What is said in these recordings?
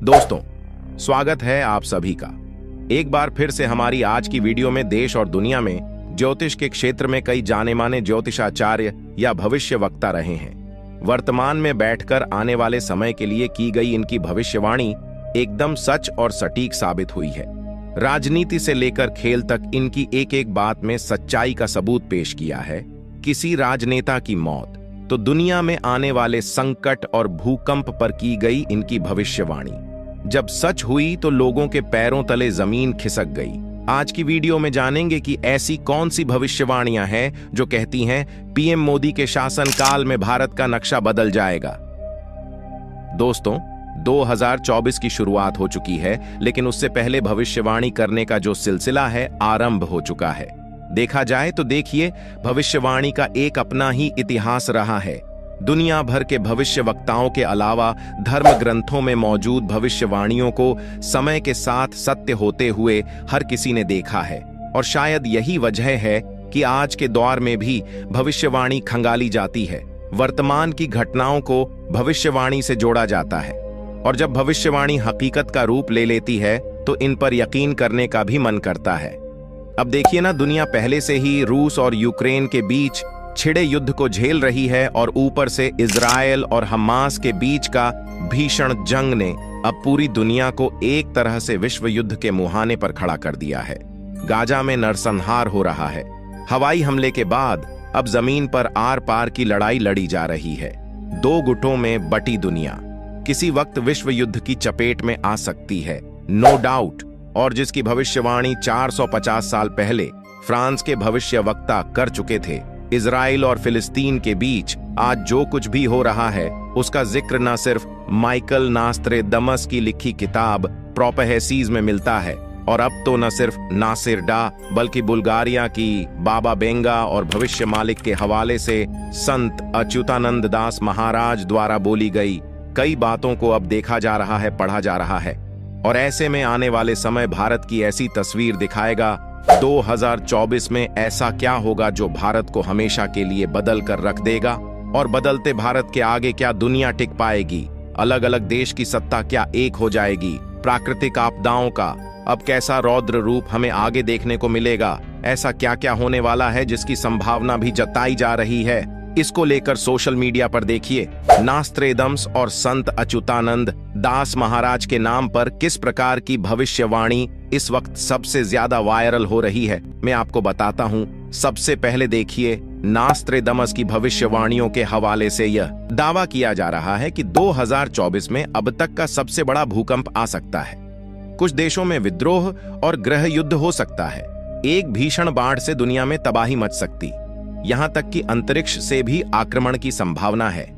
दोस्तों, स्वागत है आप सभी का एक बार फिर से हमारी आज की वीडियो में। देश और दुनिया में ज्योतिष के क्षेत्र में कई जाने माने ज्योतिषाचार्य या भविष्य वक्ता रहे हैं। वर्तमान में बैठकर आने वाले समय के लिए की गई इनकी भविष्यवाणी एकदम सच और सटीक साबित हुई है। राजनीति से लेकर खेल तक इनकी एक एक बात में सच्चाई का सबूत पेश किया है। किसी राजनेता की मौत तो दुनिया में आने वाले संकट और भूकंप पर की गई इनकी भविष्यवाणी जब सच हुई तो लोगों के पैरों तले जमीन खिसक गई। आज की वीडियो में जानेंगे कि ऐसी कौन सी भविष्यवाणियां हैं जो कहती हैं पीएम मोदी के शासनकाल में भारत का नक्शा बदल जाएगा। दोस्तों, 2024 की शुरुआत हो चुकी है, लेकिन उससे पहले भविष्यवाणी करने का जो सिलसिला है आरंभ हो चुका है। देखा जाए तो देखिए, भविष्यवाणी का एक अपना ही इतिहास रहा है। दुनिया भर के भविष्य वक्ताओं के अलावा धर्म ग्रंथों में मौजूद भविष्यवाणियों को समय के साथ सत्य होते हुए हर किसी ने देखा है, और शायद यही वजह है कि आज के दौर में भी भविष्यवाणी खंगाली जाती है। वर्तमान की घटनाओं को भविष्यवाणी से जोड़ा जाता है, और जब भविष्यवाणी हकीकत का रूप ले लेती है तो इन पर यकीन करने का भी मन करता है। अब देखिए ना, दुनिया पहले से ही रूस और यूक्रेन के बीच छिड़े युद्ध को झेल रही है, और ऊपर से इजराइल और हमास के बीच का भीषण जंग ने अब पूरी दुनिया को एक तरह से विश्व युद्ध के मुहाने पर खड़ा कर दिया है। गाजा में नरसंहार हो रहा है। हवाई हमले के बाद अब जमीन पर आर पार की लड़ाई लड़ी जा रही है। दो गुटों में बटी दुनिया किसी वक्त विश्व युद्ध की चपेट में आ सकती है, नो डाउट। और जिसकी भविष्यवाणी 450 साल पहले फ्रांस के भविष्य वक्ता कर चुके थे, इजराइल और फिलिस्तीन के बीच आज जो कुछ भी हो रहा है उसका जिक्र न सिर्फ माइकल नास्त्रेदमस की लिखी किताब प्रोपेहेसीज में मिलता है, और अब तो न सिर्फ नासिर डा बल्कि बुल्गारिया की बाबा बेंगा और भविष्य मालिक के हवाले से संत अच्युतानंद दास महाराज द्वारा बोली गई कई बातों को अब देखा जा रहा है, पढ़ा जा रहा है। और ऐसे में आने वाले समय भारत की ऐसी तस्वीर दिखाएगा। 2024 में ऐसा क्या होगा जो भारत को हमेशा के लिए बदल कर रख देगा, और बदलते भारत के आगे क्या दुनिया टिक पाएगी? अलग अलग देश की सत्ता क्या एक हो जाएगी? प्राकृतिक आपदाओं का अब कैसा रौद्र रूप हमें आगे देखने को मिलेगा? ऐसा क्या क्या होने वाला है जिसकी संभावना भी जताई जा रही है? इसको लेकर सोशल मीडिया पर देखिए नास्त्रेदम्स और संत अच्युतानंद दास महाराज के नाम पर किस प्रकार की भविष्यवाणी इस वक्त सबसे ज्यादा वायरल हो रही है, मैं आपको बताता हूं। सबसे पहले देखिए, नास्त्रेदमस की भविष्यवाणियों के हवाले से यह दावा किया जा रहा है कि 2024 में अब तक का सबसे बड़ा भूकंप आ सकता है। कुछ देशों में विद्रोह और गृह युद्ध हो सकता है। एक भीषण बाढ़ से दुनिया में तबाही मच सकती, यहां तक कि अंतरिक्ष से भी आक्रमण की संभावना है।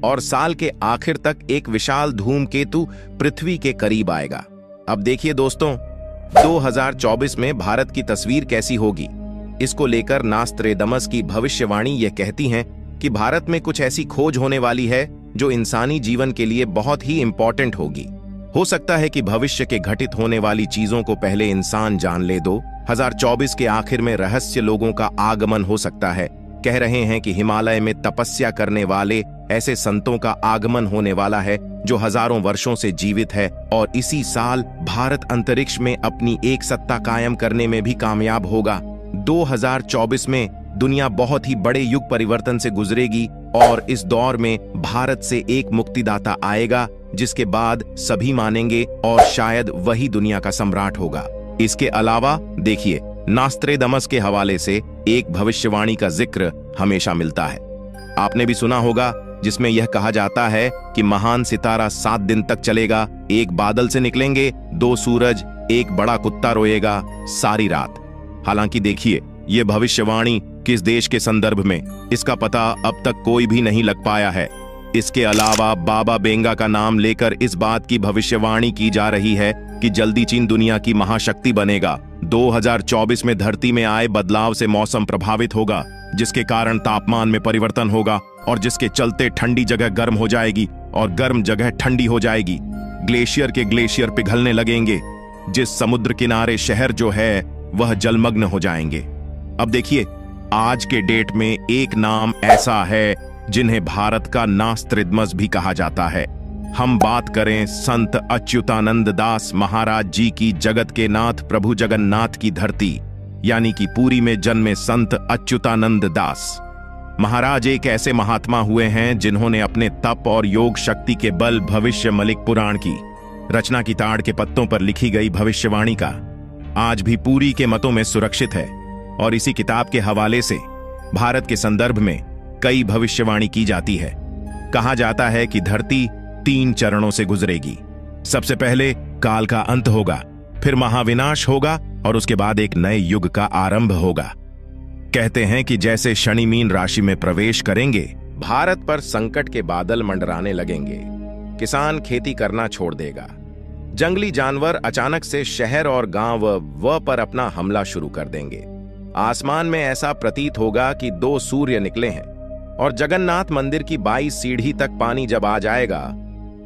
और साल के आखिर तक एक विशाल धूमकेतु पृथ्वी के करीब आएगा। अब देखिए दोस्तों, 2024 में भारत की तस्वीर कैसी होगी, इसको लेकर नास्त्रेदमस की भविष्यवाणी यह कहती हैं कि भारत में कुछ ऐसी खोज होने वाली है जो इंसानी जीवन के लिए बहुत ही इंपॉर्टेंट होगी। हो सकता है कि भविष्य के घटित होने वाली चीजों को पहले इंसान जान ले। 2024 के आखिर में रहस्य लोगों का आगमन हो सकता है। कह रहे हैं कि हिमालय में तपस्या करने वाले ऐसे संतों का आगमन होने वाला है जो हजारों वर्षों से जीवित है, और इसी साल भारत अंतरिक्ष में अपनी एक सत्ता कायम करने में भी कामयाब होगा। 2024 में दुनिया बहुत ही बड़े युग परिवर्तन से गुजरेगी, और इस दौर में भारत से एक मुक्तिदाता आएगा जिसके बाद सभी मानेंगे, और शायद वही दुनिया का सम्राट होगा। इसके अलावा देखिए, नास्त्रेदमस के हवाले से एक भविष्यवाणी का जिक्र हमेशा मिलता है। आपने भी सुना होगा, जिसमें यह कहा जाता है कि महान सितारा 7 दिन तक चलेगा, एक बादल से निकलेंगे 2 सूरज, एक बड़ा कुत्ता रोएगा सारी रात। हालांकि देखिए, यह भविष्यवाणी किस देश के संदर्भ में, इसका पता अब तक कोई भी नहीं लग पाया है। इसके अलावा बाबा बेंगा का नाम लेकर इस बात की भविष्यवाणी की जा रही है कि जल्दी चीन दुनिया की महाशक्ति बनेगा। 2024 में धरती में आए बदलाव से मौसम प्रभावित होगा, जिसके कारण तापमान में परिवर्तन होगा, और जिसके चलते ठंडी जगह गर्म हो जाएगी और गर्म जगह ठंडी हो जाएगी। ग्लेशियर के ग्लेशियर पिघलने लगेंगे, जिस समुद्र किनारे शहर जो है वह जलमग्न हो जाएंगे। अब देखिए, आज के डेट में एक नाम ऐसा है जिन्हें भारत का नास्त्रेदमस भी कहा जाता है। हम बात करें संत अच्युतानंद दास महाराज जी की, जगत के नाथ प्रभु जगन्नाथ की धरती यानी कि पुरी में जन्मे संत अच्युतानंद दास महाराज एक ऐसे महात्मा हुए हैं जिन्होंने अपने तप और योग शक्ति के बल भविष्य मलिक पुराण की रचना की ताड़ के पत्तों पर लिखी गई भविष्यवाणी का आज भी पुरी के मतों में सुरक्षित है। और इसी किताब के हवाले से भारत के संदर्भ में कई भविष्यवाणी की जाती है। कहा जाता है कि धरती 3 चरणों से गुजरेगी। सबसे पहले काल का अंत होगा, फिर महाविनाश होगा और उसके बाद एक नए युग का आरंभ होगा। कहते हैं कि जैसे शनि मीन राशि में प्रवेश करेंगे, भारत पर संकट के बादल मंडराने लगेंगे। किसान खेती करना छोड़ देगा। जंगली जानवर अचानक से शहर और गांव पर अपना हमला शुरू कर देंगे। आसमान में ऐसा प्रतीत होगा कि 2 सूर्य निकले हैं और जगन्नाथ मंदिर की 22 सीढ़ी तक पानी जब आ जाएगा,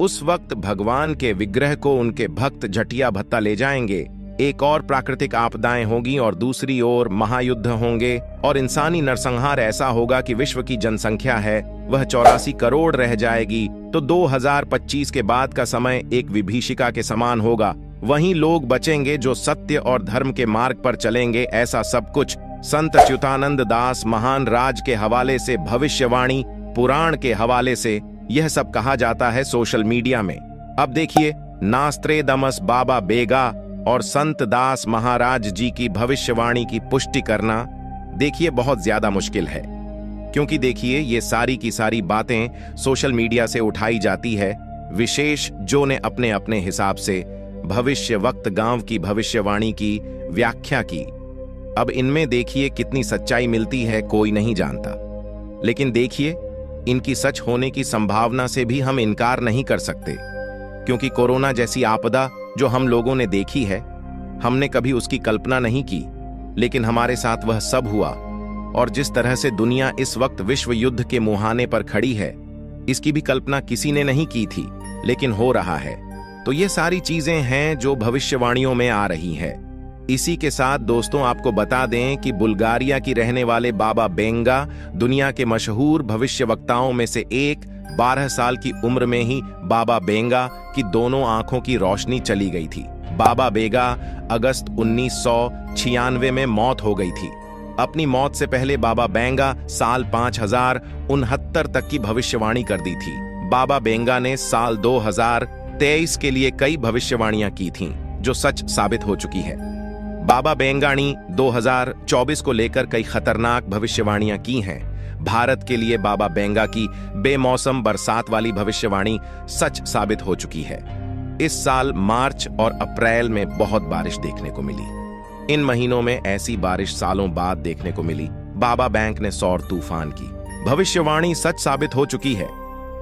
उस वक्त भगवान के विग्रह को उनके भक्त झटिया भत्ता ले जाएंगे। एक और प्राकृतिक आपदाएं होगी और दूसरी ओर महायुद्ध होंगे और इंसानी नरसंहार ऐसा होगा कि विश्व की जनसंख्या है वह 84 करोड़ रह जाएगी। तो 2025 के बाद का समय एक विभीषिका के समान होगा। वहीं लोग बचेंगे जो सत्य और धर्म के मार्ग पर चलेंगे। ऐसा सब कुछ संत अच्युतानंद दास महान राज के हवाले से, भविष्यवाणी पुराण के हवाले से यह सब कहा जाता है सोशल मीडिया में। अब देखिए, नास्त्रेदमस बाबा बेगा और संत दास महाराज जी की भविष्यवाणी की पुष्टि करना देखिए बहुत ज्यादा मुश्किल है, क्योंकि देखिए ये सारी की सारी बातें सोशल मीडिया से उठाई जाती है, विशेष जो ने अपने अपने हिसाब से भविष्य वक्त गांव की भविष्यवाणी की व्याख्या की। अब इनमें देखिए कितनी सच्चाई मिलती है कोई नहीं जानता, लेकिन देखिए इनकी सच होने की संभावना से भी हम इनकार नहीं कर सकते, क्योंकि कोरोना जैसी आपदा जो हम लोगों ने देखी है, हमने कभी उसकी कल्पना नहीं की, लेकिन हमारे साथ वह सब हुआ। और जिस तरह से दुनिया इस वक्त विश्व युद्ध के मुहाने पर खड़ी है, इसकी भी कल्पना किसी ने नहीं की थी, लेकिन हो रहा है। तो ये सारी चीजें हैं जो भविष्यवाणियों में आ रही हैं। इसी के साथ दोस्तों आपको बता दें कि बुल्गारिया की रहने वाले बाबा बेंगा दुनिया के मशहूर भविष्यवक्ताओं में से एक। 12 साल की उम्र में ही बाबा बेंगा की दोनों आंखों की रोशनी चली गई थी। बाबा बेगा अगस्त 1996 में मौत हो गई थी। अपनी मौत से पहले बाबा बेंगा साल 5069 तक की भविष्यवाणी कर दी थी। बाबा बेंगा ने साल 2023 के लिए कई भविष्यवाणियां की थीं, जो सच साबित हो चुकी है। बाबा बेंगा ने 2024 को लेकर कई खतरनाक भविष्यवाणियां की हैं। भारत के लिए बाबा बेंगा की बेमौसम बरसात वाली भविष्यवाणी सच साबित हो चुकी है। इस साल मार्च और अप्रैल में बहुत बारिश देखने को मिली। इन महीनों में ऐसी बारिश सालों बाद देखने को मिली। बाबा बैंक ने सौर तूफान की भविष्यवाणी सच साबित हो चुकी है।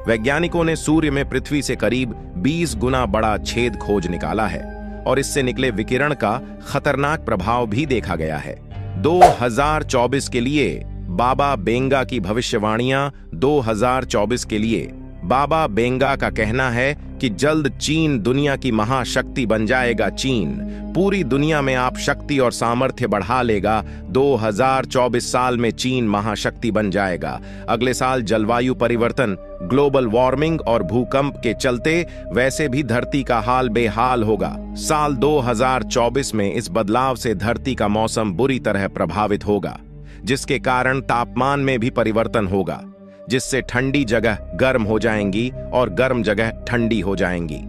वैज्ञानिकों ने सूर्य में पृथ्वी से करीब 20 गुना बड़ा छेद खोज निकाला है और इससे निकले विकिरण का खतरनाक प्रभाव भी देखा गया है। 2024 के लिए बाबा बेंगा की भविष्यवाणियां 2024 के लिए। बाबा बेंगा का कहना है कि जल्द चीन दुनिया की महाशक्ति बन जाएगा। चीन पूरी दुनिया में आप शक्ति और सामर्थ्य बढ़ा लेगा। 2024 साल में चीन महाशक्ति बन जाएगा। अगले साल जलवायु परिवर्तन, ग्लोबल वार्मिंग और भूकंप के चलते वैसे भी धरती का हाल बेहाल होगा। साल 2024 में इस बदलाव से धरती का मौसम बुरी तरह प्रभावित होगा, जिसके कारण तापमान में भी परिवर्तन होगा, जिससे ठंडी जगह गर्म हो जाएंगी और गर्म जगह ठंडी हो जाएंगी।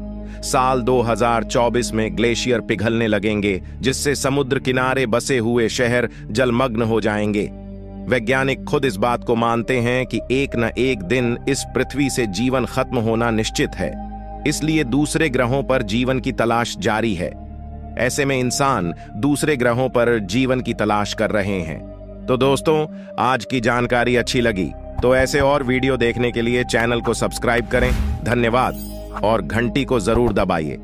साल 2024 में ग्लेशियर पिघलने लगेंगे, जिससे समुद्र किनारे बसे हुए शहर जलमग्न हो जाएंगे। वैज्ञानिक खुद इस बात को मानते हैं कि एक न एक दिन इस पृथ्वी से जीवन खत्म होना निश्चित है, इसलिए दूसरे ग्रहों पर जीवन की तलाश जारी है। ऐसे में इंसान दूसरे ग्रहों पर जीवन की तलाश कर रहे हैं। तो दोस्तों, आज की जानकारी अच्छी लगी तो ऐसे और वीडियो देखने के लिए चैनल को सब्सक्राइब करें। धन्यवाद और घंटी को जरूर दबाइए।